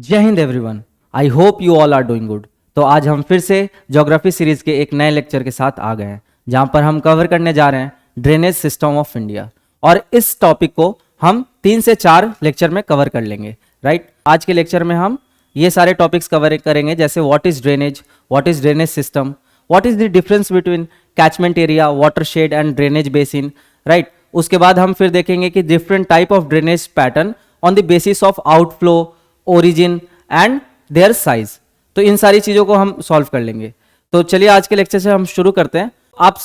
जय हिंद everyone. I hope you all are doing good. तो आज हम फिर से ज्योग्राफी सीरीज के एक नए लेक्चर के साथ आ गए हैं, जहां पर हम कवर करने जा रहे हैं ड्रेनेज सिस्टम ऑफ इंडिया। और इस टॉपिक को हम 3 से 4 लेक्चर में कवर कर लेंगे। राइट, आज के लेक्चर में हम ये सारे टॉपिक्स कवर करेंगे, जैसे what is drainage system, what is the difference between catchment area, watershed and drainage basin. Right, उसके बाद हम फिर देखेंगे कि different type of drainage pattern on the basis of outflow, origin and their size. तो इन सारी चीज़ों को हम सॉल्व कर लेंगे। तो चलिए आज के लेक्चर से हम शुरू करते हैं। आप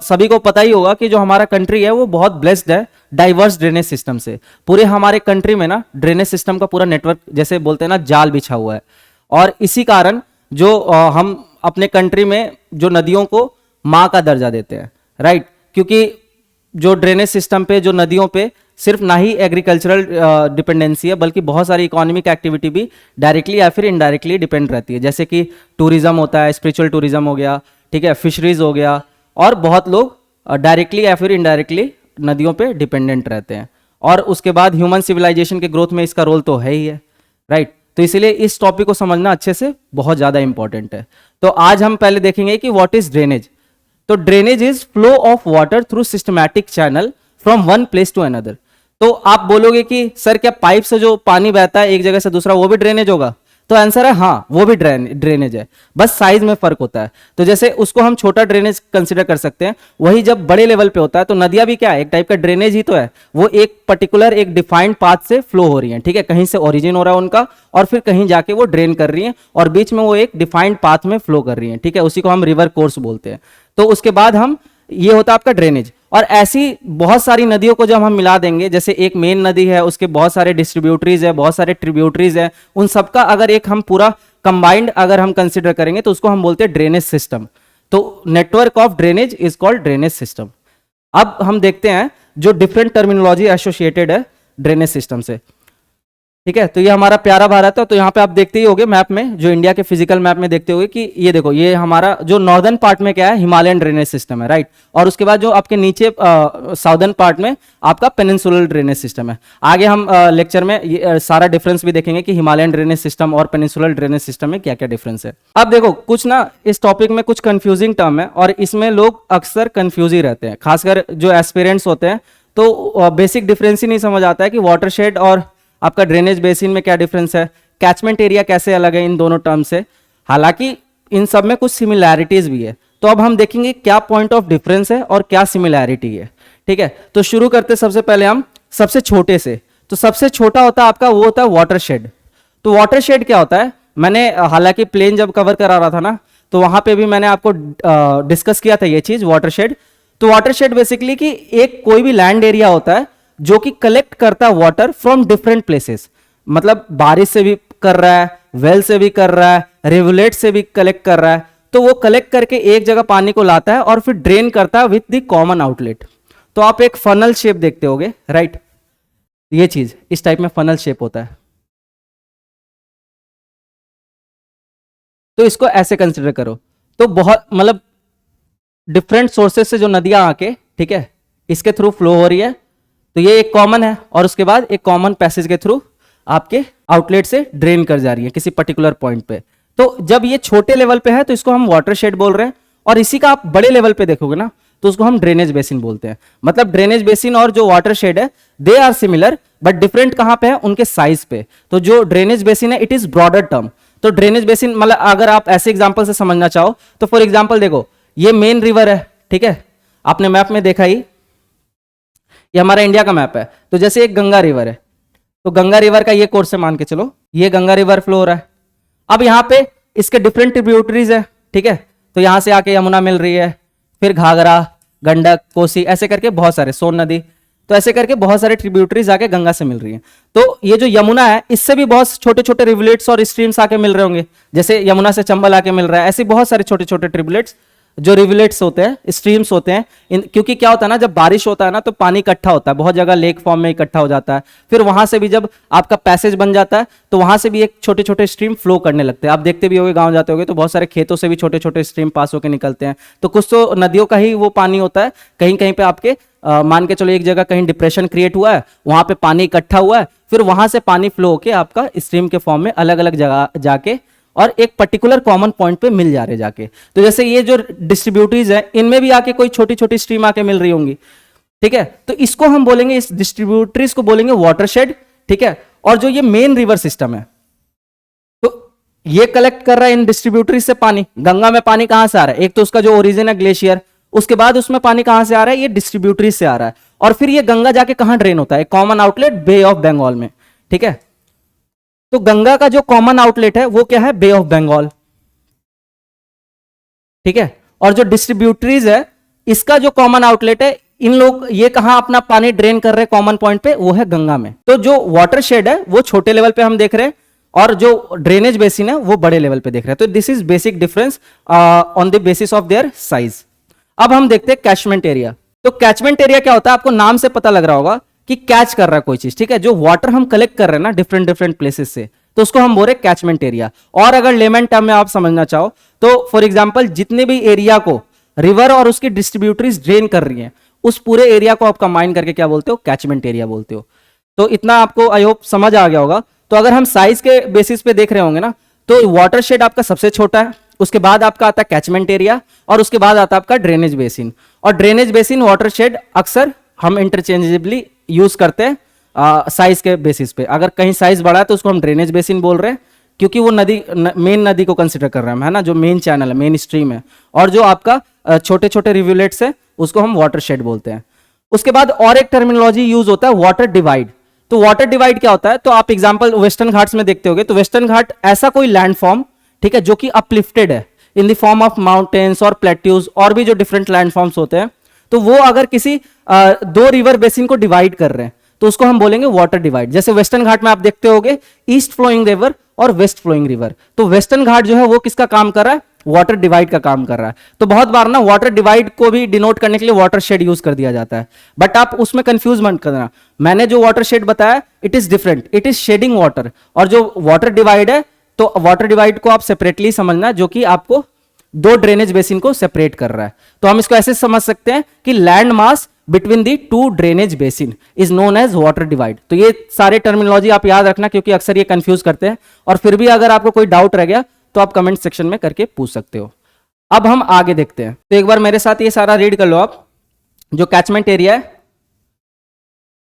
सभी को पता ही होगा कि जो हमारा कंट्री है वो बहुत ब्लेस्ड है डाइवर्स ड्रेनेज सिस्टम से। पूरे हमारे कंट्री में ना ड्रेनेज सिस्टम का पूरा नेटवर्क, जैसे बोलते हैं ना, जाल बिछा हुआ है। और इसी कारण जो हम अपने कंट्री में जो नदियों को माँ का दर्जा देते हैं। राइट, क्योंकि जो ड्रेनेज सिस्टम पे, जो नदियों पे सिर्फ ना ही एग्रीकल्चरल डिपेंडेंसी है, बल्कि बहुत सारी इकोनॉमिक एक्टिविटी भी डायरेक्टली या फिर इनडायरेक्टली डिपेंड रहती है। जैसे कि टूरिज्म होता है, स्पिरिचुअल टूरिज्म हो गया, ठीक है, फिशरीज हो गया, और बहुत लोग डायरेक्टली या फिर इनडायरेक्टली नदियों पे डिपेंडेंट रहते हैं। और उसके बाद ह्यूमन सिविलाइजेशन के ग्रोथ में इसका रोल तो है ही है। राइट, तो इसीलिए इस टॉपिक को समझना अच्छे से बहुत ज़्यादा इंपॉर्टेंट है। तो आज हम पहले देखेंगे कि व्हाट इज ड्रेनेज। तो drainage is flow of water through systematic channel from one place to another. तो आप बोलोगे कि सर क्या पाइप से जो पानी बहता है एक जगह से दूसरा, वो भी ड्रेनेज होगा? तो आंसर है हाँ, वो भी ड्रेनेज है, बस साइज में फर्क होता है। तो जैसे उसको हम छोटा ड्रेनेज कंसिडर कर सकते हैं, वही जब बड़े लेवल पे होता है तो नदियां भी क्या है, एक टाइप का ड्रेनेज ही तो है। वो एक पर्टिकुलर एक डिफाइंड पाथ से फ्लो हो रही है, ठीक है, कहीं से ओरिजिन हो रहा है उनका और फिर कहीं जाके वो ड्रेन कर रही है, और बीच में वो एक डिफाइंड पाथ में फ्लो कर रही है, ठीक है, उसी को हम रिवर कोर्स बोलते हैं। तो उसके बाद हम, ये होता है आपका ड्रेनेज। और ऐसी बहुत सारी नदियों को जब हम मिला देंगे, जैसे एक मेन नदी है, उसके बहुत सारे डिस्ट्रीब्यूटरीज है, बहुत सारे ट्रिब्यूटरीज है, उन सबका अगर एक हम पूरा कंबाइंड अगर हम कंसिडर करेंगे तो उसको हम बोलते हैं ड्रेनेज सिस्टम। तो network of drainage is called drainage system. अब हम देखते हैं जो डिफरेंट टर्मिनोलॉजी एसोसिएटेड है ड्रेनेज सिस्टम से, ठीक है। तो ये हमारा प्यारा भारत है। तो यहाँ पे आप देखते ही होंगे मैप में, जो इंडिया के फिजिकल मैप में देखते होंगे कि ये देखो, ये हमारा जो नॉर्दर्न पार्ट में क्या है, हिमालयन ड्रेनेज सिस्टम है। राइट, और उसके बाद जो आपके नीचे साउदर्न पार्ट में आपका पेनिनसुलर ड्रेनेज सिस्टम है। आगे हम लेक्चर में ये सारा डिफरेंस भी देखेंगे कि हिमालयन ड्रेनेज सिस्टम और पेनिनसुलर ड्रेनेज सिस्टम में क्या क्या डिफरेंस है। अब देखो, कुछ ना इस टॉपिक में कुछ कंफ्यूजिंग टर्म है और इसमें लोग अक्सर कंफ्यूज ही रहते हैं, खासकर जो एस्पिरेंट्स होते हैं। तो बेसिक डिफरेंस ही नहीं समझ आता है कि वाटरशेड और आपका ड्रेनेज बेसिन में क्या डिफरेंस है, कैचमेंट एरिया कैसे अलग है इन दोनों टर्म से। हालांकि इन सब में कुछ सिमिलैरिटीज भी है। तो अब हम देखेंगे क्या पॉइंट ऑफ डिफरेंस है और क्या सिमिलैरिटी है, ठीक है। तो शुरू करते सबसे पहले हम सबसे छोटे से। तो सबसे छोटा होता है आपका, वो होता है वाटरशेड। तो वाटरशेड क्या होता है, मैंने हालांकि प्लेन जब कवर करा रहा था ना, तो वहां पे भी मैंने आपको डिस्कस किया था ये चीज, वाटरशेड। तो वाटरशेड बेसिकली कि एक कोई भी लैंड एरिया होता है जो कि कलेक्ट करता है वाटर फ्रॉम डिफरेंट प्लेसेस। मतलब बारिश से भी कर रहा है, वेल से भी कर रहा है, रिवुलेट से भी कलेक्ट कर रहा है। तो वो कलेक्ट करके एक जगह पानी को लाता है और फिर ड्रेन करता है विथ द कॉमन आउटलेट। तो आप एक फनल शेप देखते होगे, राइट, ये चीज इस टाइप में फनल शेप होता है। तो इसको ऐसे कंसिडर करो। तो बहुत मतलब डिफरेंट सोर्सेस से जो नदियां आके, ठीक है, इसके थ्रू फ्लो हो रही है। तो ये एक कॉमन है और उसके बाद एक कॉमन पैसेज के थ्रू आपके आउटलेट से ड्रेन कर जा रही है किसी पर्टिकुलर पॉइंट पे। तो जब ये छोटे लेवल पे है तो इसको हम वाटरशेड बोल रहे हैं, और इसी का आप बड़े लेवल पे देखोगे ना तो उसको हम ड्रेनेज बेसिन बोलते हैं। मतलब ड्रेनेज बेसिन और जो वाटरशेड है, they are similar but different कहां पे है, उनके साइज पे। तो जो ड्रेनेज बेसिन है, इट इज ब्रॉडर टर्म। तो ड्रेनेज बेसिन मतलब अगर आप ऐसे एग्जाम्पल से समझना चाहो तो फॉर एग्जाम्पल देखो, ये मेन रिवर है, ठीक है, आपने मैप में देखा ही, ये हमारा इंडिया का मैप है। तो जैसे एक गंगा रिवर है, तो गंगा रिवर का ये कोर्स से मान के चलो, ये गंगा रिवर फ्लो हो रहा है। अब यहाँ पे इसके डिफरेंट ट्रिब्यूटरीज है, ठीक है। तो यहां से आके यमुना मिल रही है, फिर घाघरा, गंडक, कोसी, ऐसे करके बहुत सारे, सोन नदी, तो ऐसे करके बहुत सारे ट्रिब्यूटरीज आके गंगा से मिल रही है। तो ये जो यमुना है, इससे भी बहुत छोटे छोटे रिवुलेट्स और स्ट्रीम्स आके मिल रहे होंगे। जैसे यमुना से चंबल आके मिल रहा है, ऐसे बहुत सारे छोटे छोटे ट्रिब्यूलेट्स जो रिवुलेट्स होते हैं, स्ट्रीम्स होते हैं। क्योंकि क्या होता है ना, जब बारिश होता है ना तो पानी इकट्ठा होता है, बहुत जगह लेक फॉर्म में इकट्ठा हो जाता है। फिर वहां से भी जब आपका पैसेज बन जाता है तो वहां से भी एक छोटे छोटे स्ट्रीम फ्लो करने लगते हैं। आप देखते भी होंगे, गांव जाते होंगे तो बहुत सारे खेतों से भी छोटे छोटे स्ट्रीम पास होकर निकलते हैं। तो कुछ तो नदियों का ही वो पानी होता है, कहीं कहीं पे आपके मान के चलो एक जगह कहीं डिप्रेशन क्रिएट हुआ है, वहां पे पानी इकट्ठा हुआ है, फिर वहां से पानी फ्लो होके आपका स्ट्रीम के फॉर्म में अलग अलग जगह जाके और एक पर्टिकुलर कॉमन पॉइंट पे मिल जा रहे जाके। तो जैसे ये जो डिस्ट्रीब्यूटरीज है, इनमें भी आके कोई छोटी छोटी स्ट्रीम आके मिल रही होंगी, ठीक है। तो इसको हम बोलेंगे, इस डिस्ट्रीब्यूटरीज को बोलेंगे वाटरशेड, ठीक है। और जो ये मेन रिवर सिस्टम है, तो ये कलेक्ट कर रहा है इन डिस्ट्रीब्यूटरीज से पानी। गंगा में पानी कहां से आ रहा है? एक तो उसका जो ओरिजिन है ग्लेशियर, उसके बाद उसमें पानी कहां से आ रहा है? ये डिस्ट्रीब्यूटरीज से आ रहा है। और फिर ये गंगा जाके कहां ड्रेन होता है? Common outlet bay of Bengal में, ठीक है। तो गंगा का जो कॉमन आउटलेट है वो क्या है? बे ऑफ बंगाल, ठीक है। और जो डिस्ट्रीब्यूटरीज है, इसका जो कॉमन आउटलेट है, इन लोग ये कहां अपना पानी ड्रेन कर रहे हैं कॉमन पॉइंट पे? वो है गंगा में। तो जो वाटरशेड है वो छोटे लेवल पे हम देख रहे हैं, और जो ड्रेनेज बेसिन है वो बड़े लेवल पे देख रहे हैं। तो this is basic difference on the basis of their size. अब हम देखते हैं कैचमेंट एरिया। तो कैचमेंट एरिया क्या होता है? आपको नाम से पता लग रहा होगा कि कैच कर रहा है कोई चीज, ठीक है। जो वाटर हम कलेक्ट कर रहे हैं ना डिफरेंट डिफरेंट प्लेसेस से, तो उसको हम बोल रहे हैं कैचमेंट एरिया। और अगर लेमन टर्म में आप समझना चाहो तो फॉर एग्जांपल जितने भी एरिया को रिवर और उसकी डिस्ट्रीब्यूटरीज ड्रेन कर रही हैं, उस पूरे एरिया को आप कंबाइन करके क्या बोलते हो? कैचमेंट एरिया बोलते हो। तो इतना आपको आई होप समझ आ गया होगा। तो अगर हम साइज के बेसिस पे देख रहे होंगे ना, तो वाटरशेड आपका सबसे छोटा है, उसके बाद आपका आता है कैचमेंट एरिया, और उसके बाद आता है आपका ड्रेनेज बेसिन। और ड्रेनेज बेसिन वाटरशेड अक्सर हम इंटरचेंजेबली यूज करते हैं साइज के बेसिस पे। अगर कहीं साइज बड़ा है तो उसको हम ड्रेनेज बेसिन बोल रहे हैं, क्योंकि वो नदी मेन नदी को कंसिडर कर रहे हैं, है ना, जो मेन चैनल है, मेन स्ट्रीम है। और जो आपका छोटे छोटे रिव्यूलेट्स है उसको हम वाटरशेड बोलते हैं। उसके बाद और एक टर्मिनोलॉजी यूज होता है वाटर डिवाइड। तो वाटर डिवाइड क्या होता है? तो आप एग्जांपल वेस्टर्न घाट्स में देखते होगे, तो वेस्टर्न घाट ऐसा कोई लैंडफॉर्म, ठीक है, जो कि अपलिफ्टेड है in the form of mountains और प्लेट्यूज और भी जो डिफरेंट लैंडफॉर्म्स होते हैं, तो वो अगर किसी दो रिवर बेसिन को डिवाइड कर रहे हैं तो उसको हम बोलेंगे वाटर डिवाइड। जैसे वेस्टर्न घाट में आप देखते होगे ईस्ट फ्लोइंग रिवर और वेस्ट फ्लोइंग रिवर, तो वेस्टर्न घाट जो है वो किसका काम कर रहा है? वाटर डिवाइड का काम कर रहा है। तो बहुत बार ना वाटर डिवाइड को भी डिनोट करने के लिए वाटर शेड यूज कर दिया जाता है, बट आप उसमें कंफ्यूज मत करना। मैंने जो वाटर शेड बताया it is different, it is shedding water. और जो वाटर डिवाइड है, तो वाटर डिवाइड को आप सेपरेटली समझना, जो कि आपको दो ड्रेनेज बेसिन को सेपरेट कर रहा है। तो हम इसको ऐसे समझ सकते हैं कि land mass between the two drainage basin is known as water divide. तो ये सारे टर्मिनोलॉजी आप याद रखना, क्योंकि अक्सर ये कंफ्यूज करते हैं। और फिर भी अगर आपको कोई डाउट रह गया तो आप कमेंट सेक्शन में करके पूछ सकते हो। अब हम आगे देखते हैं। तो एक बार मेरे साथ ये सारा रीड कर लो आप। जो कैचमेंट एरिया है,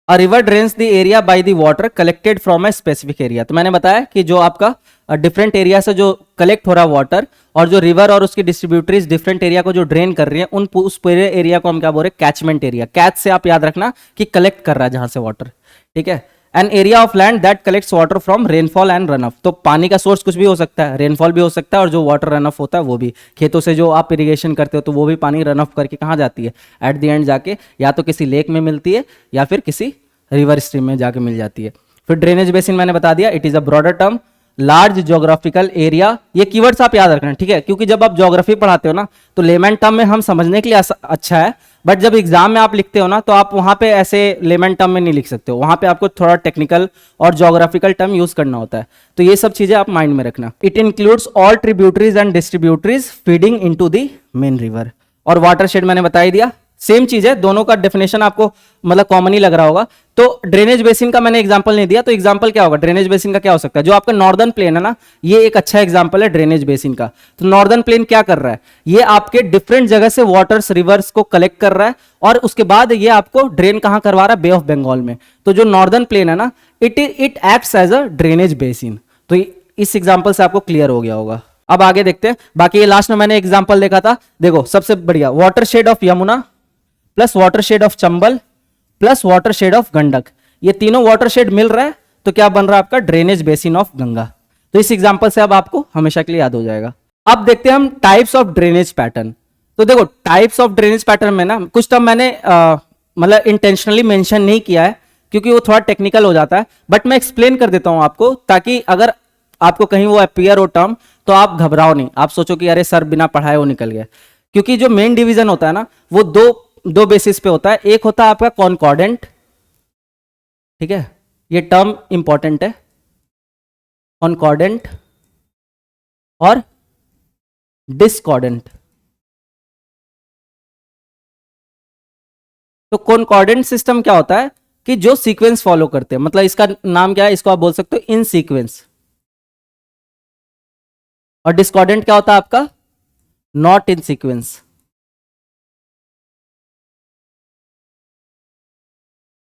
a river drains the area by the water collected from a specific area. तो मैंने बताया कि जो आपका डिफरेंट एरिया से जो कलेक्ट हो रहा है वाटर, और जो रिवर और उसकी डिस्ट्रीब्यूटरीज डिफरेंट एरिया को जो ड्रेन कर रही है, उस पूरे एरिया को हम क्या बोल रहे हैं? Catchment area. कैच से आप याद रखना कि कलेक्ट कर रहा है जहां से वाटर, ठीक है। An area of land that collects water from rainfall and run of. तो पानी का सोर्स कुछ भी हो सकता है, रेनफॉल भी हो सकता है, और जो वाटर रन ऑफ होता है वो भी खेतों से जो आप इरिगेशन करते हो, तो वो भी पानी रन ऑफ करके कहाँ जाती है? एट द एंड जाके या तो किसी लेक में मिलती है या फिर किसी रिवर स्ट्रीम में जाके मिल जाती है। फिर ड्रेनेज बेसिन मैंने बता दिया, it is a broader term, large geographical area. ये कीवर्ड्स आप याद रखना, ठीक है, क्योंकि जब आप ज्योग्राफी पढ़ाते हो ना, तो लेमन टर्म में हम समझने के लिए अच्छा है, बट जब एग्जाम में आप लिखते हो ना, तो आप वहां पे ऐसे लेमन टर्म में नहीं लिख सकते हो। वहां पे आपको थोड़ा टेक्निकल और ज्योग्राफिकल टर्म यूज करना होता है। तो ये सब चीजें आप माइंड में रखना। It includes all tributaries and distributaries feeding into the main river. और वाटरशेड मैंने बता ही दिया, सेम चीज है, दोनों का डेफिनेशन आपको मतलब कॉमन ही लग रहा होगा। तो ड्रेनेज बेसिन का मैंने एग्जांपल नहीं दिया, तो एग्जांपल क्या होगा ड्रेनेज बेसिन का? क्या हो सकता है? जो आपका नॉर्दर्न प्लेन है ना, ये एक अच्छा एग्जांपल है ड्रेनेज बेसिन का। तो नॉर्दर्न प्लेन क्या कर रहा है? ये आपके डिफरेंट जगह से वाटर्स, रिवर्स को कलेक्ट कर रहा है, और उसके बाद ये आपको ड्रेन कहां करवा रहा है? बे ऑफ बंगाल में। तो जो नॉर्दर्न प्लेन है ना, it acts as a drainage basin. तो इस एग्जाम्पल से आपको क्लियर हो गया होगा। अब आगे देखते हैं। बाकी ये लास्ट में मैंने एग्जाम्पल देखा था, देखो सबसे बढ़िया, watershed of Yamuna plus watershed of Chambal plus watershed of Gandak. ये तीनों वाटरशेड मिल रहा है तो क्या बन रहा है आपका? Drainage basin of Ganga. तो इस एग्जांपल से अब आपको हमेशा के लिए याद हो जाएगा। अब देखते हैं हम टाइप्स ऑफ ड्रेनेज पैटर्न। तो देखो टाइप्स ऑफ ड्रेनेज पैटर्न में ना कुछ टर्म मैंने मतलब इंटेंशनली मेंशन नहीं किया है, क्योंकि वो थोड़ा टेक्निकल हो जाता है, बट मैं एक्सप्लेन कर देता हूं आपको, ताकि अगर आपको कहीं वो अपीयर हो टर्म तो आप घबराओ नहीं, आप सोचो कि अरे सर बिना पढ़ाए वो निकल गया। क्योंकि जो मेन डिवीजन होता है ना, वो दो बेसिस पे होता है। एक होता है आपका कॉन्कॉर्डेंट, ठीक है, ये टर्म इंपॉर्टेंट है, कॉन्कॉर्डेंट और डिस्कॉर्डेंट। तो कॉन्कॉर्डेंट सिस्टम क्या होता है कि जो सीक्वेंस फॉलो करते हैं, मतलब इसका नाम क्या है, इसको आप बोल सकते हो इन सीक्वेंस। और डिस्कॉर्डेंट क्या होता है आपका, नॉट इन सीक्वेंस।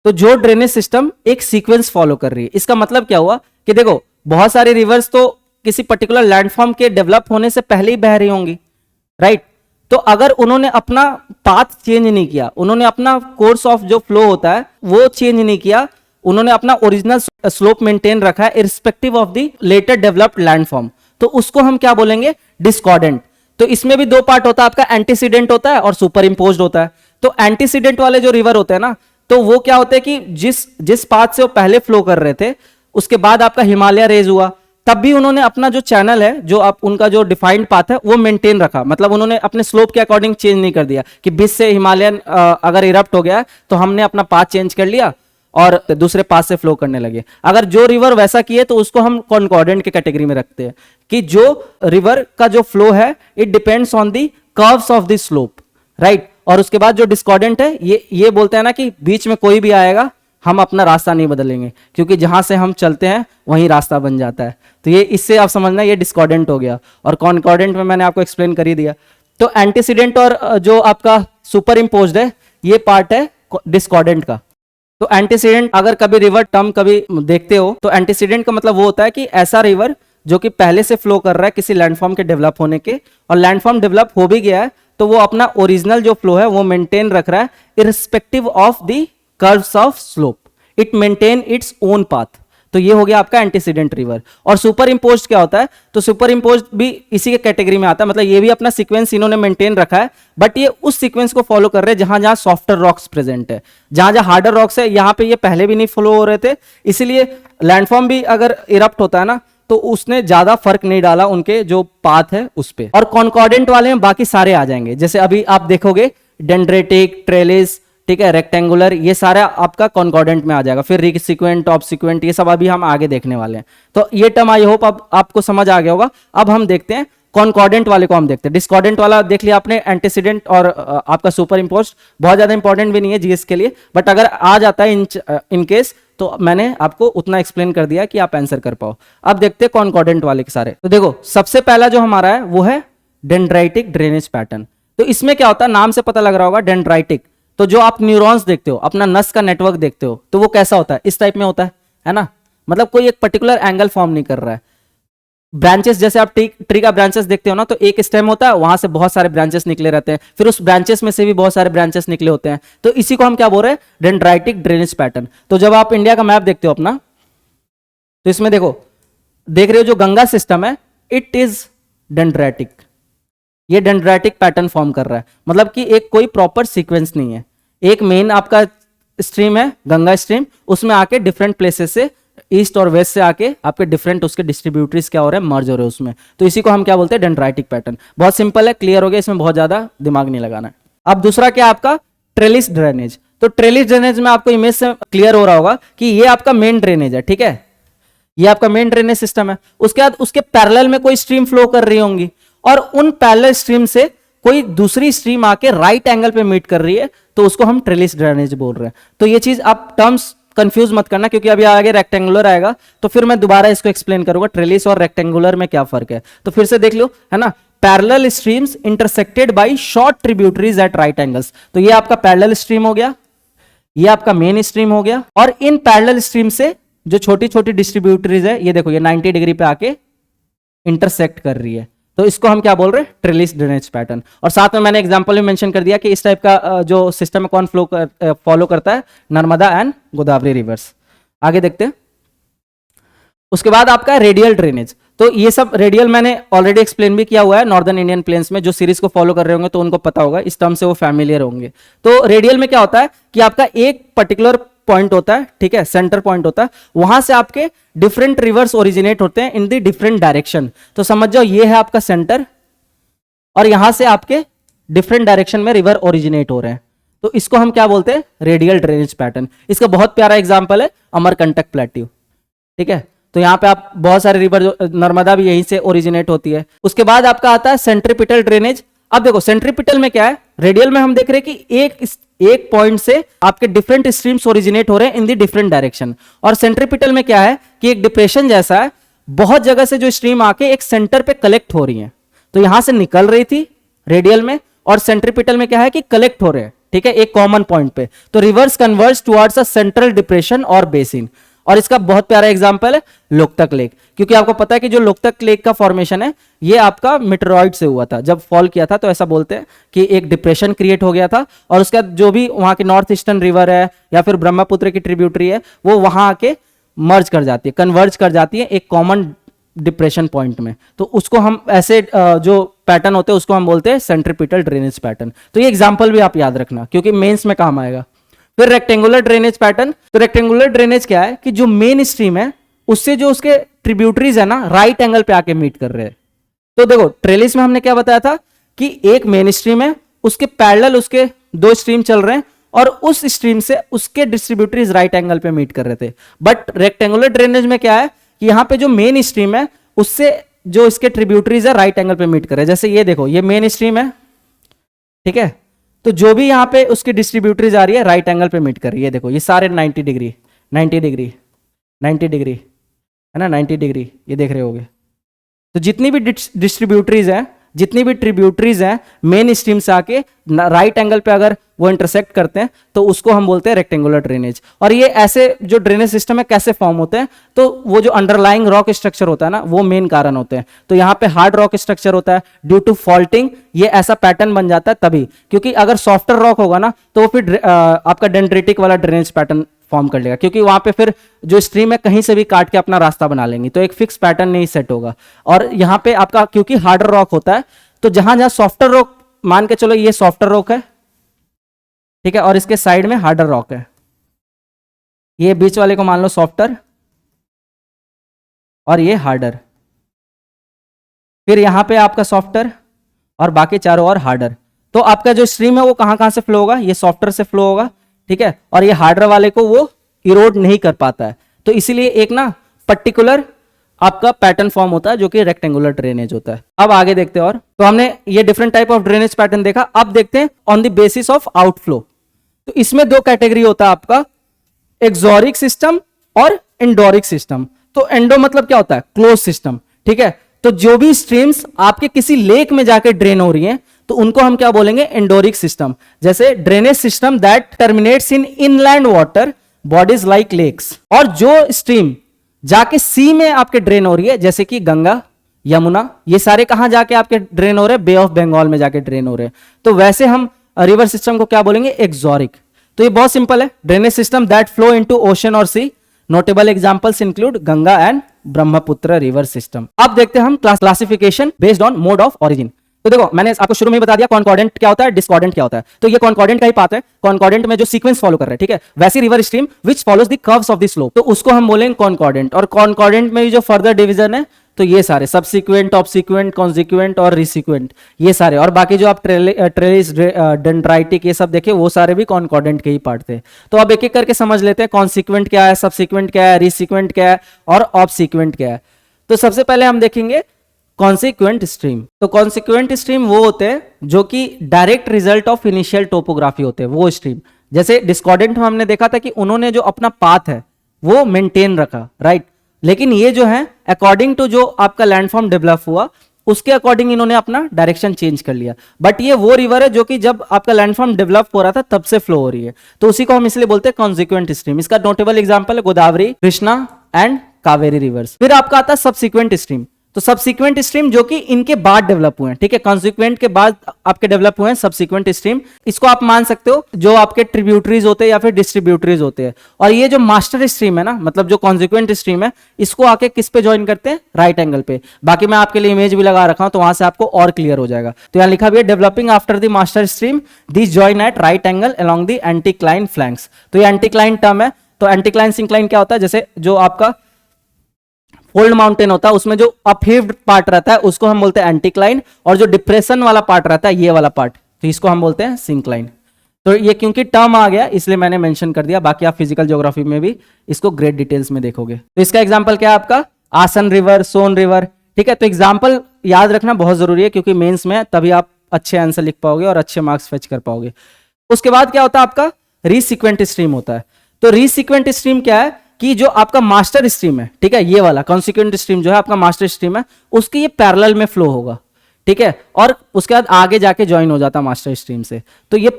तो जो ड्रेनेज सिस्टम एक सीक्वेंस फॉलो कर रही है, इसका मतलब क्या हुआ कि देखो बहुत सारे रिवर्स तो किसी पर्टिकुलर लैंडफॉर्म के डेवलप होने से पहले ही बह रही होंगी, राइट। तो अगर उन्होंने अपना पाथ चेंज नहीं किया, उन्होंने अपना कोर्स ऑफ जो फ्लो होता है वो चेंज नहीं किया, उन्होंने अपना ओरिजिनल स्लोप मेंटेन रखा है irrespective of the later developed landform, तो उसको हम क्या बोलेंगे, डिस्कॉर्डेंट। तो इसमें भी दो पार्ट होता है आपका, एंटीसीडेंट होता है और सुपर इंपोज्ड होता है। तो एंटीसीडेंट वाले जो रिवर होते हैं ना, तो वो क्या होते हैं कि जिस जिस पाथ से वो पहले फ्लो कर रहे थे, उसके बाद आपका हिमालय रेज हुआ, तब भी उन्होंने अपना जो चैनल है, जो आप उनका जो डिफाइंड पाथ है वो मेंटेन रखा, मतलब उन्होंने अपने स्लोप के अकॉर्डिंग चेंज नहीं कर दिया कि बीच से हिमालयन अगर इरप्ट हो गया तो हमने अपना पाथ चेंज कर लिया और दूसरे पाथ से फ्लो करने लगे। अगर जो रिवर वैसा किए तो उसको हम कॉन्कॉर्डेंट के कैटेगरी में रखते हैं कि जो रिवर का जो फ्लो है it depends on the curves of the slope, right. और उसके बाद जो डिस्कॉर्डेंट है ये बोलते हैं ना कि बीच में कोई भी आएगा हम अपना रास्ता नहीं बदलेंगे, क्योंकि जहां से हम चलते हैं वहीं रास्ता बन जाता है। तो ये इससे आप समझना ये डिस्कॉर्डेंट हो गया। और कॉन्कॉर्डेंट में मैंने आपको एक्सप्लेन कर ही दिया। तो एंटीसीडेंट और जो आपका सुपर इंपोज्ड है ये पार्ट है डिस्कॉर्डेंट का। तो एंटीसीडेंट अगर कभी रिवर टर्म कभी देखते हो तो एंटीसीडेंट का मतलब वो होता है कि ऐसा रिवर जो कि पहले से फ्लो कर रहा है किसी लैंडफॉर्म के डेवलप होने के, और लैंडफॉर्म डेवलप हो भी गया है तो वो अपना ओरिजिनल जो फ्लो है वो मेंटेन रख रहा है irrespective of the curves of slope, it maintain its own path. तो ये हो गया आपका एंटीसीडेंट रिवर। और सुपर इंपोज्ड क्या होता है, तो सुपर इंपोज्ड भी इसी के कैटेगरी में आता है, मतलब ये भी अपना सीक्वेंस इन्होंने मेंटेन रखा है, बट ये उस सीक्वेंस को फॉलो कर रहे हैं जहां जहां सॉफ्टर रॉक्स प्रेजेंट है। जहां जहां हार्डर रॉक्स है यहां पे ये पहले भी नहीं फ्लो हो रहे थे, इसीलिए लैंडफॉर्म भी अगर इरप्ट होता है ना तो उसने ज्यादा फर्क नहीं डाला उनके जो पाथ है उस पे। और कॉन्कॉर्डेंट वाले में बाकी सारे आ जाएंगे, जैसे अभी आप देखोगे डेंड्रेटिक, ट्रेलिस, ठीक है, रेक्टेंगुलर, ये सारा आपका कॉन्कॉर्डेंट में आ जाएगा। फिर रिसिक्वेंट, टॉप सिक्वेंट, ये सब अभी हम आगे देखने वाले हैं। तो ये टर्म आई होप अब आपको समझ आ गया होगा। अब हम देखते हैं कॉन्कॉर्डेंट वाले को, हम देखते हैं। डिस्कॉर्डेंट वाला देख लिया आपने, एंटीसीडेंट और आपका सुपर इंपोज्ड बहुत ज्यादा इंपॉर्टेंट भी नहीं है जीएस के लिए, बट अगर आ जाता है इन केस तो मैंने आपको उतना एक्सप्लेन कर दिया कि आप आंसर कर पाओ। अब देखते हैं कॉन्कॉर्डेंट वाले के सारे। तो देखो सबसे पहला जो हमारा है वो है डेंड्राइटिक ड्रेनेज पैटर्न। तो इसमें क्या होता है, नाम से पता लग रहा होगा डेंड्राइटिक। तो जो आप न्यूरॉन्स देखते हो, अपना नस का नेटवर्क देखते हो, तो वो कैसा होता है, इस टाइप में होता है ना। मतलब कोई एक पर्टिकुलर एंगल फॉर्म नहीं कर रहा है। ब्रांचेस जैसे आप ट्री का ब्रांचेस देखते हो ना, तो एक स्टेम होता है, वहां से बहुत सारे ब्रांचेस निकले रहते हैं, फिर उस ब्रांचेस में से भी बहुत सारे ब्रांचेस निकले होते हैं। तो इसी को हम क्या बोल रहे हैं, डेंड्राइटिक ड्रेनेज पैटर्न। तो जब आप इंडिया का मैप देखते हो अपना, तो इसमें देखो, देख रहे हो जो गंगा सिस्टम है इट इज डेंड्राइटिक। ये डेंड्राइटिक पैटर्न फॉर्म कर रहा है, मतलब कि एक कोई प्रॉपर सीक्वेंस नहीं है। एक मेन आपका स्ट्रीम है गंगा स्ट्रीम, उसमें आके डिफरेंट प्लेसेस से ईस्ट और वेस्ट से आके आपके डिफरेंट उसके डिस्ट्रीब्यूटरीज क्या हो रहे हैं, मर्ज हो रहे हैं उसमें। तो इसी को हम क्या बोलते हैं, डेंड्राइटिक पैटर्न। बहुत सिंपल है, क्लियर हो गया, इसमें बहुत ज्यादा दिमाग नहीं लगाना है। अब दूसरा क्या आपका, ट्रेलिस ड्रेनेज। तो ट्रेलिस ड्रेनेज में आपको इमेज से क्लियर हो रहा होगा कि ये आपका मेन ड्रेनेज है, ठीक है, ये आपका मेन ड्रेनेज सिस्टम है। उसके बाद उसके पैरेलल में कोई स्ट्रीम फ्लो कर रही होंगी, और उन पैरेलल स्ट्रीम से कोई दूसरी स्ट्रीम आके राइट एंगल पे मीट कर रही है, तो उसको हम ट्रेलिस ड्रेनेज बोल रहे हैं। तो ये चीज आप टर्म्स कंफ्यूज मत करना, क्योंकि अभी आगे रेक्टेंगुलर आएगा तो फिर मैं दोबारा इसको एक्सप्लेन करूंगा ट्रेलिस और रेक्टेंगुलर में क्या फर्क है। तो फिर से देख लो, है ना, parallel streams intersected by short tributaries at right angles. तो ये आपका पैरेलल स्ट्रीम हो गया, ये आपका मेन स्ट्रीम हो गया, और इन पैरेलल स्ट्रीम से जो छोटी छोटी डिस्ट्रीब्यूटरीज है, ये देखो ये 90 डिग्री पे आके इंटरसेक्ट कर रही है। तो इसको हम क्या बोल रहे हैं, ट्रेलिस ड्रेनेज पैटर्न। और साथ में मैंने एग्जांपल में मेंशन कर दिया कि इस टाइप का जो सिस्टम है कौन फॉलो करता है, नर्मदा एंड गोदावरी रिवर्स। आगे देखते हैं। उसके बाद आपका रेडियल ड्रेनेज। तो ये सब रेडियल मैंने ऑलरेडी एक्सप्लेन भी किया हुआ है नॉर्दर्न इंडियन प्लेन्स में, जो सीरीज को फॉलो कर रहे होंगे तो उनको पता होगा, इस टर्म से वो फैमिलियर होंगे। तो रेडियल में क्या होता है कि आपका एक पर्टिकुलर पॉइंट होता है, ठीक है, सेंटर पॉइंट होता है, वहां से आपके डिफरेंट रिवर्स ओरिजिनेट होते हैं इन द डिफरेंट डायरेक्शन। तो समझ जाओ ये है आपका सेंटर, और यहां से आपके डिफरेंट डायरेक्शन में रिवर ओरिजिनेट हो रहे हैं। तो इसको हम क्या बोलते हैं, रेडियल ड्रेनेज पैटर्न। इसका बहुत प्यारा एग्जांपल है अमरकंटक प्लेट्यू, ठीक है। तो यहां पे आप बहुत सारे रिवर, नर्मदा भी यहीं से ओरिजिनेट होती है। उसके बाद आपका आता है सेंट्रीपिटल ड्रेनेज। अब देखो सेंट्रीपिटल में क्या है, रेडियल में हम देख रहे हैं कि एक पॉइंट से आपके डिफरेंट स्ट्रीम्स ओरिजिनेट हो रहे हैं इन दी डिफरेंट डायरेक्शन, और सेंट्रीपिटल में क्या है कि एक डिप्रेशन जैसा है, बहुत जगह से जो स्ट्रीम आके एक सेंटर पे कलेक्ट हो रही है। तो यहां से निकल रही थी रेडियल में, और सेंट्रीपिटल में क्या है कि कलेक्ट हो रहे हैं, ठीक है, एक कॉमन पॉइंट पे। तो reverse converge towards a central depression और बेसिन। और इसका बहुत प्यारा एग्जांपल है लोकतक लेक, क्योंकि आपको पता है कि जो लोकतक लेक का फॉर्मेशन है ये आपका मेटेरॉइड से हुआ था। जब फॉल किया था तो ऐसा बोलते हैं कि एक डिप्रेशन क्रिएट हो गया था, और उसका जो भी वहां की नॉर्थ ईस्टर्न रिवर है या फिर ब्रह्मपुत्र की ट्रिब्यूटरी है वो वहां आके मर्ज कर जाती है, कन्वर्ज कर जाती है एक कॉमन डिप्रेशन पॉइंट में। तो उसको हम ऐसे जो पैटर्न होते हैं उसको हम बोलते हैं सेंट्रीपिटल ड्रेनेज पैटर्न। तो ये एग्जांपल भी आप याद रखना क्योंकि मेंस में काम आएगा। फिर रेक्टेंगुलर ड्रेनेज पैटर्न। तो रेक्टेंगुलर ड्रेनेज क्या है कि जो मेन स्ट्रीम है उससे जो उसके ट्रिब्यूटरीज है ना राइट एंगल पे आके मीट कर रहे हैं। तो देखो ट्रेलिस में हमने क्या बताया था कि एक मेन स्ट्रीम है, उसके पैरेलल उसके दो स्ट्रीम चल रहे हैं, और उस स्ट्रीम से उसके डिस्ट्रीब्यूटरीज राइट एंगल पे मीट कर रहे थे। बट रेक्टेंगुलर ड्रेनेज में क्या है कि यहां पे जो मेन स्ट्रीम है उससे जो इसके ट्रिब्यूटरीज है राइट एंगल पे मीट कर रहे हैं। जैसे ये देखो ये मेन स्ट्रीम है, ठीक है, तो जो भी यहां पे उसकी डिस्ट्रीब्यूटरीज आ रही है राइट एंगल पे मीट कर रही है। देखो ये सारे 90 डिग्री 90 डिग्री 90 डिग्री है ना, 90 डिग्री ये देख रहे होगे। तो जितनी भी डिस्ट्रीब्यूटरीज हैं, जितनी भी ट्रिब्यूटरीज हैं मेन स्ट्रीम से आके राइट एंगल पे अगर वो इंटरसेक्ट करते हैं तो उसको हम बोलते हैं रेक्टेंगुलर ड्रेनेज। और ये ऐसे जो ड्रेनेज सिस्टम है कैसे फॉर्म होते हैं, तो वो जो अंडरलाइंग रॉक स्ट्रक्चर होता है ना वो मेन कारण होते हैं। तो यहाँ पे हार्ड रॉक स्ट्रक्चर होता है, ड्यू टू फॉल्टिंग ये ऐसा पैटर्न बन जाता है तभी, क्योंकि अगर सॉफ्टर रॉक होगा ना तो फिर आपका डेंड्रिटिक वाला ड्रेनेज पैटर्न फॉर्म कर लेगा, क्योंकि वहां पे फिर जो स्ट्रीम है कहीं से भी काट के अपना रास्ता बना लेंगी, तो एक फिक्स पैटर्न नहीं सेट होगा। और यहाँ पे आपका क्योंकि हार्डर रॉक होता है तो जहां जहां सॉफ्टर रॉक, मान के चलो ये सॉफ्टर रॉक है, ठीक है, और इसके साइड में हार्डर रॉक है, ये बीच वाले को मान लो सॉफ्टर और ये हार्डर, फिर यहां पे आपका सॉफ्टर और बाकी चारों और हार्डर। तो आपका जो स्ट्रीम है वो कहां कहां से फ्लो होगा, ये सॉफ्टर से फ्लो होगा, ठीक है, और ये हार्डर वाले को वो इरोड नहीं कर पाता है। तो इसीलिए एक ना पर्टिकुलर आपका पैटर्न फॉर्म होता है जो कि रेक्टेंगुलर ड्रेनेज होता है। अब आगे देखते हैं। और तो हमने ये different type of drainage pattern देखा। अब देखते हैं on the basis of outflow. तो इसमें दो कैटेगरी होता है आपका, एक्सोरिक सिस्टम और एंडोरिक सिस्टम। तो एंडो मतलब क्या होता है, क्लोज सिस्टम, ठीक है। तो जो भी स्ट्रीम्स आपके किसी लेक में जाके ड्रेन हो रही हैं तो उनको हम क्या बोलेंगे, एंडोरिक सिस्टम। जैसे drainage system that terminates in inland water bodies like lakes. और जो स्ट्रीम जाके सी में आपके ड्रेन हो रही है जैसे कि गंगा, यमुना, ये सारे कहां जाके आपके ड्रेन हो रहे हैं, बे ऑफ बंगाल में जाके ड्रेन हो रहे हैं, तो वैसे हम रिवर सिस्टम को क्या बोलेंगे, एक्सोरिक। तो ये बहुत सिंपल है, drainage system that flow into ocean और sea. Notable examples include Ganga and Brahmaputra river system. अब देखते हैं हम classification based on mode of origin. तो देखो मैंने आपको शुरू में ही बता दिया कॉन्कॉर्डेंट क्या होता है, डिस्कॉर्डेंट क्या होता है। तो ये कॉन्कॉर्डेंट का ही पार्ट है, कॉन्कॉर्डेंट में जो सीक्वेंस फॉलो कर रहा है, ठीक है, वैसी river stream which follows the curves of the slope, तो उसको हम बोलेंगे कॉन्कॉर्डेंट। और कॉन्कॉर्डेंट में जो फर्दर डिवीजन है तो ये सारे सबसीक्वेंट, ऑब्सीक्वेंट, कॉन्सिक्वेंट और रिसीक्वेंट, ये सारे, और बाकी जो आप ट्रेलिस, डेंड्राइटिक, ये सब देखे वो सारे भी कॉन्कॉर्डेंट के ही पार्ट थे। तो अब एक एक करके समझ लेते हैं, कॉन्सिक्वेंट क्या है, सबसीक्वेंट क्या है, रिसीक्वेंट क्या है और ऑब्सीक्वेंट क्या है। तो सबसे पहले हम देखेंगे कॉन्सिक्वेंट स्ट्रीम। तो कॉन्सिक्वेंट स्ट्रीम वो होते हैं जो कि direct result of initial topography होते हैं, वो स्ट्रीम। जैसे डिस्कॉर्डेंट में हमने देखा था कि उन्होंने जो अपना पाथ है वो मेंटेन रखा, राइट, लेकिन ये जो है अकॉर्डिंग टू जो आपका लैंडफॉर्म डेवलप हुआ उसके अकॉर्डिंग इन्होंने अपना डायरेक्शन चेंज कर लिया। बट ये वो रिवर है जो कि जब आपका लैंडफॉर्म डेवलप हो रहा था तब से फ्लो हो रही है, तो उसी को हम इसलिए बोलते हैं कॉन्सिक्वेंट स्ट्रीम। इसका नोटेबल एग्जांपल है गोदावरी, कृष्णा एंड कावेरी रिवर्स। फिर आपका आता है सबसीक्वेंट स्ट्रीम। तो सबसीक्वेंट स्ट्रीम जो कि इनके बाद डेवलप हुए हैं, ठीक है, कॉन्सिक्वेंट के बाद आपके डेवलप हुए हैं सबसीक्वेंट स्ट्रीम। इसको आप मान सकते हो जो आपके ट्रिब्यूटरीज होते हैं या फिर डिस्ट्रीब्यूटरीज होते हैं। और ये जो मास्टर स्ट्रीम है ना, मतलब जो कॉन्सिक्वेंट स्ट्रीम है, इसको आके किस पे ज्वाइन करते हैं, राइट एंगल पे। बाकी मैं आपके लिए इमेज भी लगा रखा हूं तो वहां से आपको और क्लियर हो जाएगा। तो यहां लिखा भी है developing after the master stream this join at right angle along the anticline flanks. तो ये एंटीक्लाइन टर्म है। तो एंटीक्लाइन सिंक्लाइन क्या होता है, जैसे जो आपका फोल्ड माउंटेन होता है उसमें जो अपहीव्ड पार्ट रहता है उसको हम बोलते हैं एंटीक्लाइन, और जो डिप्रेशन वाला पार्ट रहता है ये वाला पार्ट, तो इसको हम बोलते हैं सिंक्लाइन। तो ये क्योंकि टर्म आ गया इसलिए मैंने मेंशन कर दिया, बाकी आप फिजिकल ज्योग्राफी में भी इसको ग्रेट डिटेल्स में देखोगे। तो इसका एग्जांपल क्या है आपका, आसन रिवर, सोन रिवर, ठीक है। तो एग्जांपल याद रखना बहुत जरूरी है क्योंकि मेंस में तभी आप अच्छे आंसर लिख पाओगे और अच्छे मार्क्स फेच कर पाओगे। उसके बाद क्या होता है आपका रीसीक्वेंट स्ट्रीम होता है। तो रीसीक्वेंट स्ट्रीम क्या है कि जो आपका मास्टर स्ट्रीम है, ठीक है, ये वाला कॉन्सिक्वेंट स्ट्रीम जो है आपका मास्टर स्ट्रीम है, उसके ये पैरेलल में फ्लो होगा, ठीक है, और उसके बाद आगे जाके ज्वाइन हो जाता मास्टर स्ट्रीम से। तो ये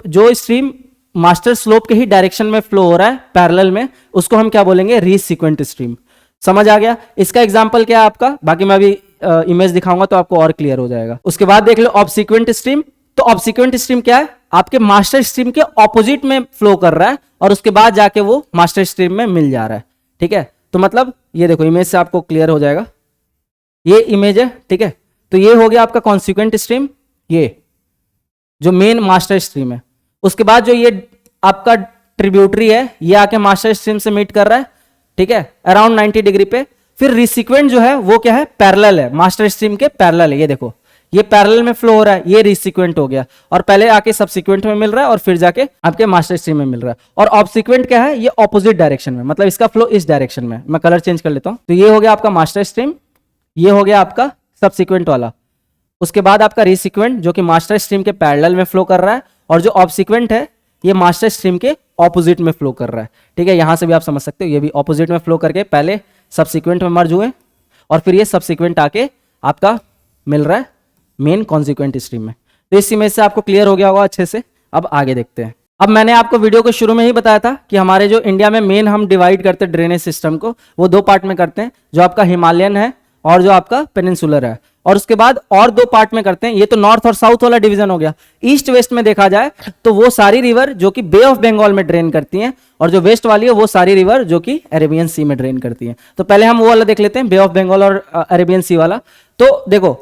जो स्ट्रीम मास्टर स्लोप के ही डायरेक्शन में फ्लो हो रहा है पैरेलल में, उसको हम क्या बोलेंगे, रीसीक्वेंट स्ट्रीम। समझ आ गया? इसका एग्जांपल क्या है आपका, बाकी मैं अभी इमेज दिखाऊंगा तो आपको और क्लियर हो जाएगा। उसके बाद देख लो ऑब्सिक्वेंट स्ट्रीम। तो ऑब्सिक्वेंट स्ट्रीम क्या है, आपके मास्टर स्ट्रीम के ऑपोजिट में फ्लो कर रहा है और उसके बाद जाके वो मास्टर स्ट्रीम में मिल जा रहा है, ठीक है। तो मतलब ये देखो इमेज से आपको क्लियर हो जाएगा, ये इमेज है, ठीक है। तो ये हो गया आपका कॉन्सिक्वेंट स्ट्रीम, ये जो मेन मास्टर स्ट्रीम है। उसके बाद जो ये आपका ट्रिब्यूटरी है, ये आके मास्टर स्ट्रीम से मीट कर रहा है, ठीक है, अराउंड 90 डिग्री पे। फिर रिसिक्वेंट जो है वो क्या है, पैरेलल है, मास्टर स्ट्रीम के पैरेलल है। ये देखो ये पैरेलल में फ्लो हो रहा है, ये रिसिक्वेंट हो गया, और पहले आके सबसिक्वेंट में मिल रहा है और फिर जाके आपके मास्टर स्ट्रीम में मिल रहा है। और ऑब्सिक्वेंट क्या है, ये ऑपोजिट डायरेक्शन में, मतलब इसका फ्लो इस डायरेक्शन में। मैं कलर चेंज कर लेता हूं। तो ये हो गया आपका मास्टर स्ट्रीम, ये हो गया आपका सबसिक्वेंट वाला। उसके बाद आपका रिसिक्वेंट जो कि मास्टर स्ट्रीम के पैरेलल में फ्लो कर रहा है, और जो ऑब्सिक्वेंट है ये मास्टर स्ट्रीम के ऑपोजिट में फ्लो कर रहा है, ठीक है। यहां से भी आप समझ सकते हो, ये भी ऑपोजिट में फ्लो करके पहले सबसिक्वेंट में मर्ज हुए और फिर ये सबसिक्वेंट आके आपका मिल रहा है मेन कॉन्सिक्वेंट स्ट्रीम में। तो इस इमेज से आपको क्लियर हो गया होगा अच्छे से। अब आगे देखते हैं। अब मैंने आपको वीडियो के शुरू में ही बताया था कि हमारे जो इंडिया में मेन हम डिवाइड करते हैं ड्रेनेज सिस्टम को, वो दो पार्ट में करते हैं, जो आपका हिमालयन है और जो आपका पेनिनसुलर है, और उसके बाद और दो पार्ट में करते हैं। ये तो नॉर्थ और साउथ वाला डिवीजन हो गया। ईस्ट वेस्ट में देखा जाए तो वो सारी रिवर जो कि बे ऑफ बंगाल में ड्रेन करती हैं, और जो वेस्ट वाली है वो सारी रिवर जो कि अरेबियन सी में ड्रेन करती हैं। तो पहले हम वो वाला देख लेते हैं, बे ऑफ बंगाल और अरेबियन सी वाला। तो देखो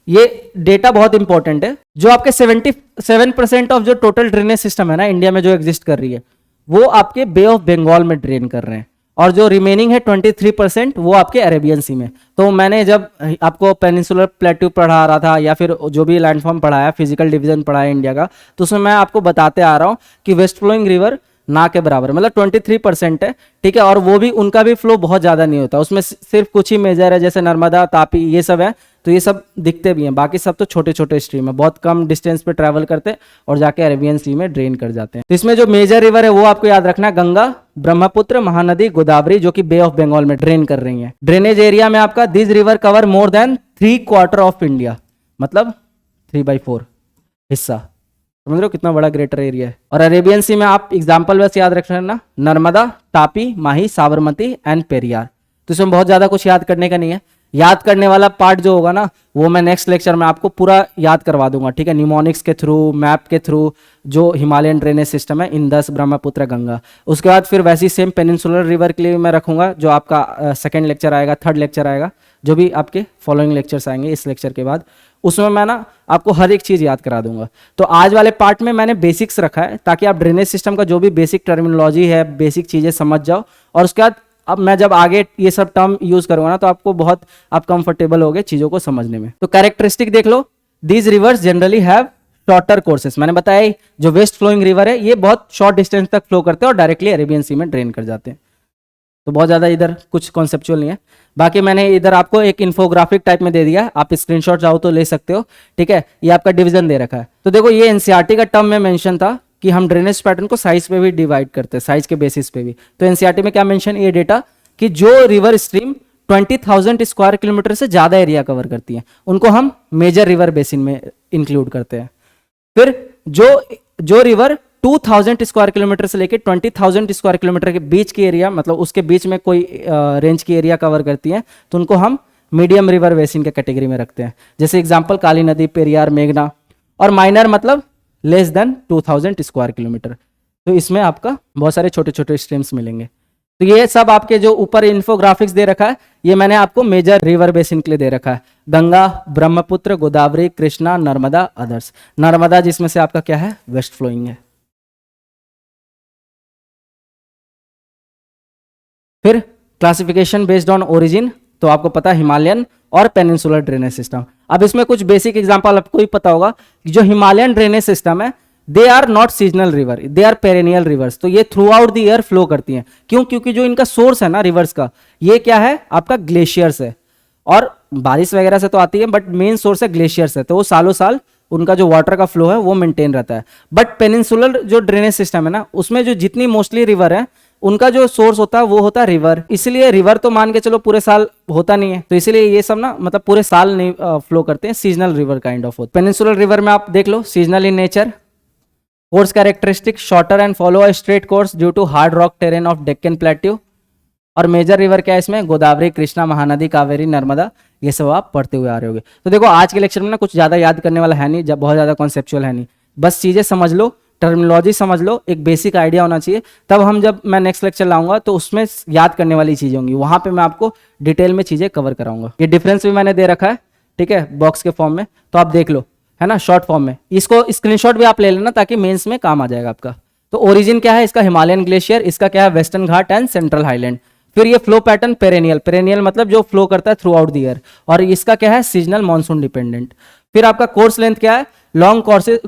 ये डेटा बहुत इंपॉर्टेंट है। जो आपके 77% ऑफ जो टोटल ड्रेनेज सिस्टम है ना इंडिया में जो एग्जिस्ट कर रही है, वो आपके बे ऑफ बंगाल में ड्रेन कर रहे हैं, और जो रिमेनिंग है 23% वो आपके अरेबियन सी में। तो मैंने जब आपको पेनिनसुलर प्लेट्यू पढ़ा रहा था या फिर जो भी लैंडफॉर्म पढ़ाया, फिजिकल डिवीजन पढ़ाया इंडिया का, तो उसमें मैं आपको बताते आ रहा हूँ कि वेस्ट फ्लोइंग रिवर ना के बराबर, मतलब 23% है, ठीक है। और वो भी उनका भी फ्लो बहुत ज़्यादा नहीं होता, उसमें सिर्फ कुछ ही मेजर है, जैसे नर्मदा, तापी, ये सब है, तो ये सब दिखते भी हैं। बाकी सब तो छोटे छोटे स्ट्रीम है, बहुत कम डिस्टेंस पे ट्रैवल करते हैं और जाके अरेबियन सी में ड्रेन कर जाते हैं। तो इसमें जो मेजर रिवर है वो आपको याद रखना है, गंगा, ब्रह्मपुत्र, महानदी, गोदावरी, जो कि बे ऑफ बंगाल में ड्रेन कर रही है। ड्रेनेज एरिया में आपका this river cover more than 3/4 of India, मतलब 3/4 हिस्सा। समझ रहे हो कितना बड़ा ग्रेटर एरिया है। और अरेबियन सी में आप एग्जाम्पल बस याद रख लेना, नर्मदा, तापी, माही, साबरमती एंड पेरियार। तो इसमें बहुत ज्यादा कुछ याद करने का नहीं है। याद करने वाला पार्ट जो होगा ना, वो मैं नेक्स्ट लेक्चर में आपको पूरा याद करवा दूंगा, ठीक है, निमोनिक्स के थ्रू, मैप के थ्रू, जो हिमालयन ड्रेनेज सिस्टम है, इंदस, ब्रह्मपुत्र, गंगा। उसके बाद फिर वैसी सेम पेनिनसुलर रिवर के लिए मैं रखूंगा, जो आपका सेकेंड लेक्चर आएगा, थर्ड लेक्चर आएगा, जो भी आपके फॉलोइंग लेक्चर्स आएंगे इस लेक्चर के बाद, उसमें मैं ना आपको हर एक चीज याद करा दूंगा। तो आज वाले पार्ट में मैंने बेसिक्स रखा है, ताकि आप ड्रेनेज सिस्टम का जो भी बेसिक टर्मिनोलॉजी है, बेसिक चीजें समझ जाओ, और उसके बाद अब मैं जब आगे ये सब टर्म यूज करूंगा ना, तो आपको बहुत आप कंफर्टेबल होगे चीजों को समझने में। तो कैरेक्टरिस्टिक देख लो, these rivers generally have shorter courses. मैंने बताया जो वेस्ट फ्लोइंग रिवर है ये बहुत शॉर्ट डिस्टेंस तक फ्लो करते हैं और डायरेक्टली अरेबियन सी में ड्रेन कर जाते हैं। तो बहुत ज्यादा इधर कुछ कॉन्सेप्चुअल नहीं है। बाकी मैंने इधर आपको एक इन्फोग्राफिक टाइप में दे दिया, आप स्क्रीनशॉट चाहो तो ले सकते हो, ठीक है। ये आपका डिवीजन दे रखा है। तो देखो ये एनसीईआरटी का टर्म में मेंशन था कि हम ड्रेनेज पैटर्न को साइज पे भी डिवाइड करते हैं, साइज के बेसिस पे भी। तो एनसीईआरटी में क्या मेंशन, ये डेटा कि जो रिवर स्ट्रीम 20,000 स्क्वायर किलोमीटर से ज्यादा एरिया कवर करती है, उनको हम मेजर रिवर बेसिन में इंक्लूड करते हैं। फिर जो रिवर 2,000 स्क्वायर किलोमीटर से लेकर 20,000 स्क्वायर किलोमीटर के बीच की एरिया, मतलब उसके बीच में कोई रेंज की एरिया कवर करती है, तो उनको हम मीडियम रिवर बेसिन के कैटेगरी में रखते हैं। जैसे एग्जांपल काली नदी, पेरियार, मेघना। और माइनर मतलब लेस देन 2,000 स्क्वायर किलोमीटर। तो इसमें आपका बहुत सारे छोटे छोटे स्ट्रीम्स मिलेंगे। तो ये सब आपके जो ऊपर इन्फोग्राफिक्स दे रखा है, ये मैंने आपको मेजर रिवर बेसिन के लिए दे रखा है, गंगा, ब्रह्मपुत्र, गोदावरी, कृष्णा, नर्मदा, अदर्स। नर्मदा जिसमें से आपका क्या है, वेस्ट फ्लोइंग है। फिर क्लासिफिकेशन बेस्ड ऑन ओरिजिन, तो आपको पता है हिमालयन और पेनिनसुलर ड्रेनेज सिस्टम। अब इसमें कुछ बेसिक एग्जांपल आपको ही पता होगा कि जो हिमालयन ड्रेनेज सिस्टम है, they are not seasonal river, they are perennial rivers. तो ये throughout the year flow करती हैं। क्यों? क्योंकि जो इनका सोर्स है ना रिवर्स का, ये क्या है, आपका ग्लेशियर्स है। और बारिश वगैरह से तो आती है, बट मेन सोर्स है ग्लेशियर्स है, तो वो सालों साल उनका जो वाटर का फ्लो है वो मेंटेन रहता है। बट पेनिनसुलर जो ड्रेनेज सिस्टम है ना, उसमें जो जितनी मोस्टली रिवर है उनका जो सोर्स होता है वो होता है रिवर। इसलिए रिवर तो मान के चलो पूरे साल होता नहीं है, तो इसलिए ये सब ना मतलब पूरे साल नहीं फ्लो करते हैं, सीजनल रिवर काइंड ऑफ होता है। पेनिनसुलर रिवर में आप देख लो, seasonal in nature, course characteristic shorter and follow a straight course due to hard rock terrain of Deccan plateau. और मेजर रिवर क्या है इसमें, गोदावरी, कृष्णा, महानदी, कावेरी, नर्मदा, ये सब आप पढ़ते हुए आ रहे होगे। तो देखो आज के लेक्चर में ना कुछ ज़्यादा याद करने वाला है नहीं, जब बहुत ज़्यादा कॉन्सेप्चुअल है नहीं, बस चीज़ें समझ लो, टर्मिनोलॉजी समझ लो, एक बेसिक आइडिया होना चाहिए। तब हम जब मैं नेक्स्ट लेक्चर लाऊंगा तो उसमें याद करने वाली चीज़ें होंगी, वहाँ पे मैं आपको डिटेल में चीज़ें कवर कराऊंगा। ये डिफरेंस भी मैंने दे रखा है, ठीक है, बॉक्स के फॉर्म में, तो आप देख लो, है ना, शॉर्ट फॉर्म में। इसको स्क्रीनशॉट भी आप ले लेना ताकि मेंस में काम आ जाएगा आपका। तो ओरिजिन क्या है इसका, हिमालयन ग्लेशियर, इसका क्या है, western Ghat and central highland. फिर ये फ्लो पैटर्न पेरेनियल, पेरेनियल मतलब जो फ्लो करता है थ्रू आउट द ईयर, और इसका क्या है, सीजनल मानसून डिपेंडेंट। फिर आपका कोर्स लेंथ क्या है, long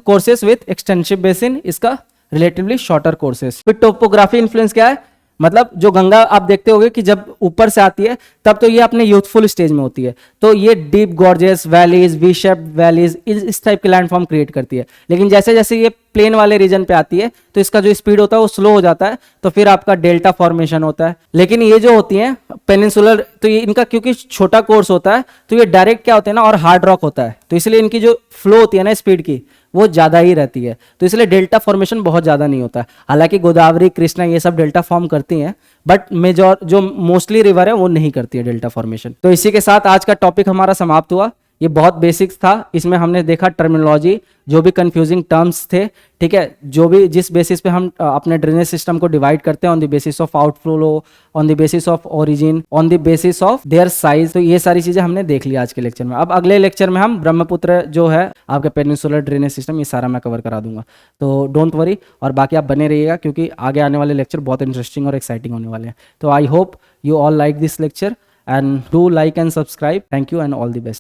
courses with extensive basin, इसका रिलेटिवली शॉर्टर कोर्सेस। फिर टोपोग्राफी इन्फ्लुएंस क्या है, मतलब जो गंगा आप देखते होगे कि जब ऊपर से आती है तब तो ये अपने यूथफुल स्टेज में होती है, तो ये deep gorges valleys, V shaped valleys, इस टाइप के लैंडफॉर्म क्रिएट करती है। लेकिन जैसे जैसे ये प्लेन वाले रीजन पे आती है तो इसका जो स्पीड होता है वो स्लो हो जाता है, तो फिर आपका डेल्टा फॉर्मेशन होता है। लेकिन ये जो होती है पेनिनसुलर, तो ये इनका क्योंकि छोटा कोर्स होता है तो ये डायरेक्ट क्या होते हैं ना, और हार्ड रॉक होता है, तो इसलिए इनकी जो फ्लो होती है ना स्पीड की वो ज़्यादा ही रहती है, तो इसलिए डेल्टा फॉर्मेशन बहुत ज़्यादा नहीं होता है। हालांकि गोदावरी, कृष्णा ये सब डेल्टा फॉर्म करती हैं, बट मेजर जो मोस्टली रिवर है वो नहीं करती है डेल्टा फॉर्मेशन। तो इसी के साथ आज का टॉपिक हमारा समाप्त हुआ। ये बहुत बेसिक्स था, इसमें हमने देखा टर्मिनोलॉजी, जो भी कंफ्यूजिंग टर्म्स थे, ठीक है, जो भी जिस बेसिस पे हम अपने ड्रेनेज सिस्टम को डिवाइड करते हैं, on the basis of outflow, on the basis of origin, on the basis of their size, तो ये सारी चीजें हमने देख ली आज के लेक्चर में। अब अगले लेक्चर में हम ब्रह्मपुत्र जो है आपके पेनिनसुलर ड्रेनेज सिस्टम, ये सारा मैं कवर करा दूंगा, तो डोंट वरी। और बाकी आप बने रहिएगा क्योंकि आगे आने वाले लेक्चर बहुत इंटरेस्टिंग और एक्साइटिंग होने वाले हैं। तो आई hope you all like this lecture and do like and subscribe. Thank you and all the best.